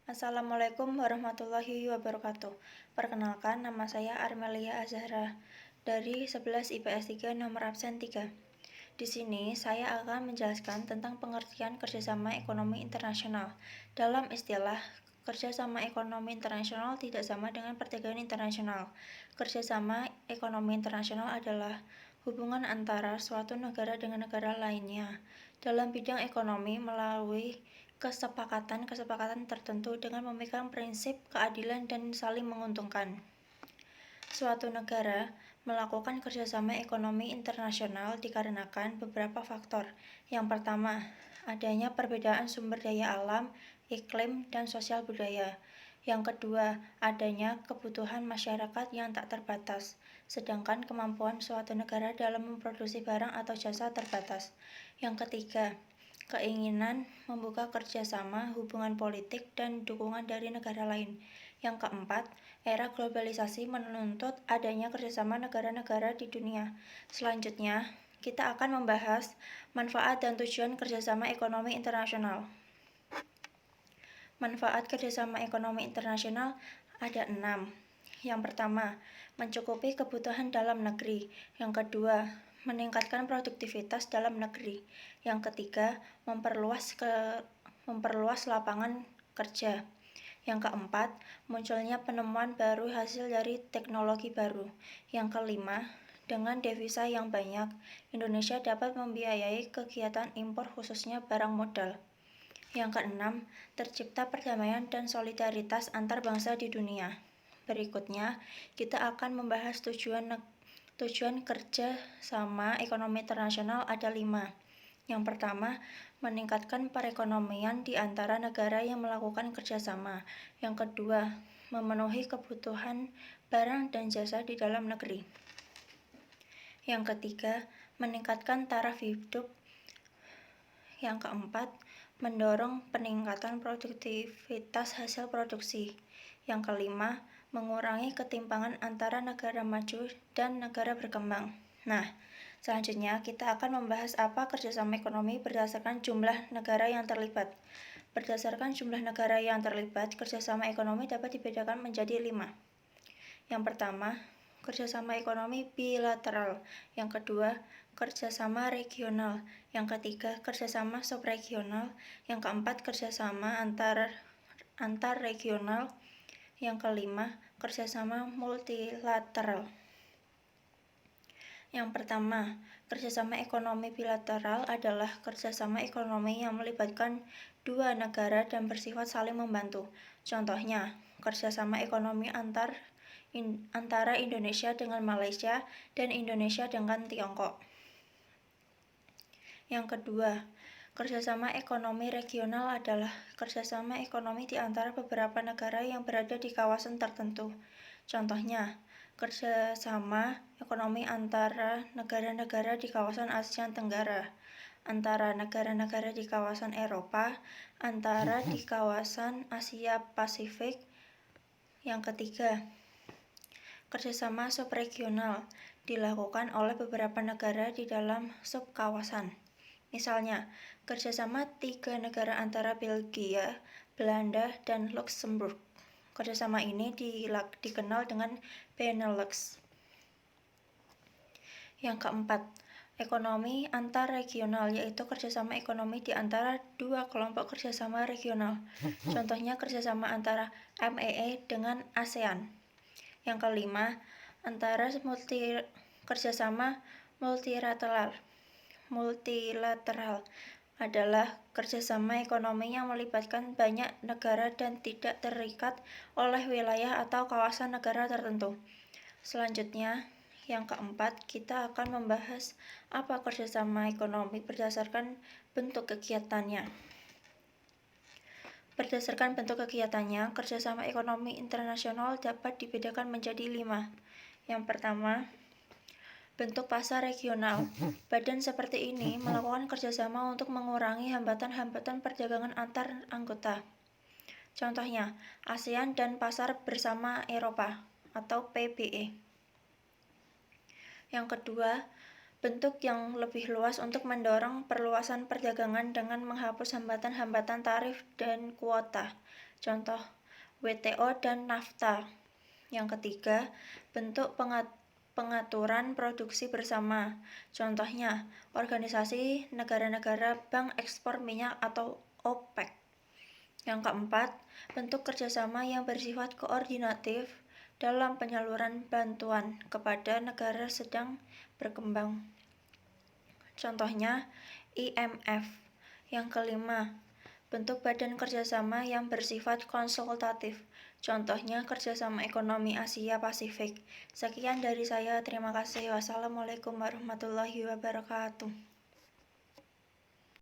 Assalamualaikum warahmatullahi wabarakatuh. Perkenalkan, nama saya Armelia Azahra dari 11 IPS 3 nomor absen 3. Di sini saya akan menjelaskan tentang pengertian kerjasama ekonomi internasional. Dalam istilah, kerjasama ekonomi internasional tidak sama dengan perdagangan internasional. Kerjasama ekonomi internasional adalah hubungan antara suatu negara dengan negara lainnya dalam bidang ekonomi melalui kesepakatan tertentu dengan memegang prinsip keadilan dan saling menguntungkan. Suatu negara melakukan kerjasama ekonomi internasional dikarenakan beberapa faktor. Yang pertama, adanya perbedaan sumber daya alam, iklim, dan sosial budaya. Yang kedua, adanya kebutuhan masyarakat yang tak terbatas, sedangkan kemampuan suatu negara dalam memproduksi barang atau jasa terbatas. Yang ketiga, keinginan membuka kerjasama, hubungan politik, dan dukungan dari negara lain. Yang keempat, era globalisasi menuntut adanya kerjasama negara-negara di dunia. Selanjutnya, kita akan membahas manfaat dan tujuan kerjasama ekonomi internasional. Manfaat kerjasama ekonomi internasional ada 6. Yang pertama, mencukupi kebutuhan dalam negeri. Yang kedua, meningkatkan produktivitas dalam negeri. Yang ketiga, memperluas lapangan kerja. Yang keempat, munculnya penemuan baru hasil dari teknologi baru. Yang kelima, dengan devisa yang banyak, Indonesia dapat membiayai kegiatan impor khususnya barang modal. Yang keenam, tercipta perdamaian dan solidaritas antar bangsa di dunia. Berikutnya, kita akan membahas tujuan kerja sama ekonomi internasional ada 5. Yang pertama, meningkatkan perekonomian di antara negara yang melakukan kerjasama. Yang kedua, memenuhi kebutuhan barang dan jasa di dalam negeri. Yang ketiga, meningkatkan taraf hidup. Yang keempat, mendorong peningkatan produktivitas hasil produksi. Yang kelima, mengurangi ketimpangan antara negara maju dan negara berkembang. Nah, selanjutnya kita akan membahas apa kerjasama ekonomi berdasarkan jumlah negara yang terlibat. Berdasarkan jumlah negara yang terlibat, kerjasama ekonomi dapat dibedakan menjadi 5. Yang pertama, kerjasama ekonomi bilateral. Yang kedua, kerjasama regional. Yang ketiga, kerjasama subregional. Yang keempat, kerjasama antar regional. Yang kelima, kerjasama multilateral. Yang pertama, kerjasama ekonomi bilateral adalah kerjasama ekonomi yang melibatkan dua negara dan bersifat saling membantu. Contohnya, kerjasama ekonomi antara Indonesia dengan Malaysia dan Indonesia dengan Tiongkok. Yang kedua, kerjasama ekonomi regional adalah kerjasama ekonomi di antara beberapa negara yang berada di kawasan tertentu. Contohnya, kerjasama ekonomi antara negara-negara di kawasan Asia Tenggara, antara negara-negara di kawasan Eropa, antara di kawasan Asia Pasifik. Yang ketiga, kerjasama subregional dilakukan oleh beberapa negara di dalam subkawasan. Misalnya, kerjasama 3 negara antara Belgia, Belanda, dan Luxembourg. Kerjasama ini dikenal dengan Benelux. Yang keempat, ekonomi antar regional, yaitu kerjasama ekonomi di antara dua kelompok kerjasama regional. Contohnya kerjasama antara MEE dengan ASEAN. Yang kelima, kerjasama multilateral adalah kerjasama ekonomi yang melibatkan banyak negara dan tidak terikat oleh wilayah atau kawasan negara tertentu. Selanjutnya, yang keempat, kita akan membahas apa kerjasama ekonomi berdasarkan bentuk kegiatannya. Berdasarkan bentuk kegiatannya, kerjasama ekonomi internasional dapat dibedakan menjadi 5. Yang pertama, bentuk pasar regional. Badan seperti ini melakukan kerjasama untuk mengurangi hambatan-hambatan perdagangan antar anggota. Contohnya, ASEAN dan Pasar Bersama Eropa atau PBE. Yang kedua, bentuk yang lebih luas untuk mendorong perluasan perdagangan dengan menghapus hambatan-hambatan tarif dan kuota. contoh WTO dan NAFTA. Yang ketiga, bentuk pengaturan produksi bersama. Contohnya, Organisasi Negara-Negara Bank Ekspor Minyak atau OPEC. Yang keempat, bentuk kerjasama yang bersifat koordinatif dalam penyaluran bantuan kepada negara sedang berkembang. Contohnya, IMF. Yang kelima, bentuk badan kerjasama yang bersifat konsultatif. Contohnya kerjasama ekonomi Asia Pasifik. Sekian dari saya, terima kasih. Wassalamualaikum warahmatullahi wabarakatuh.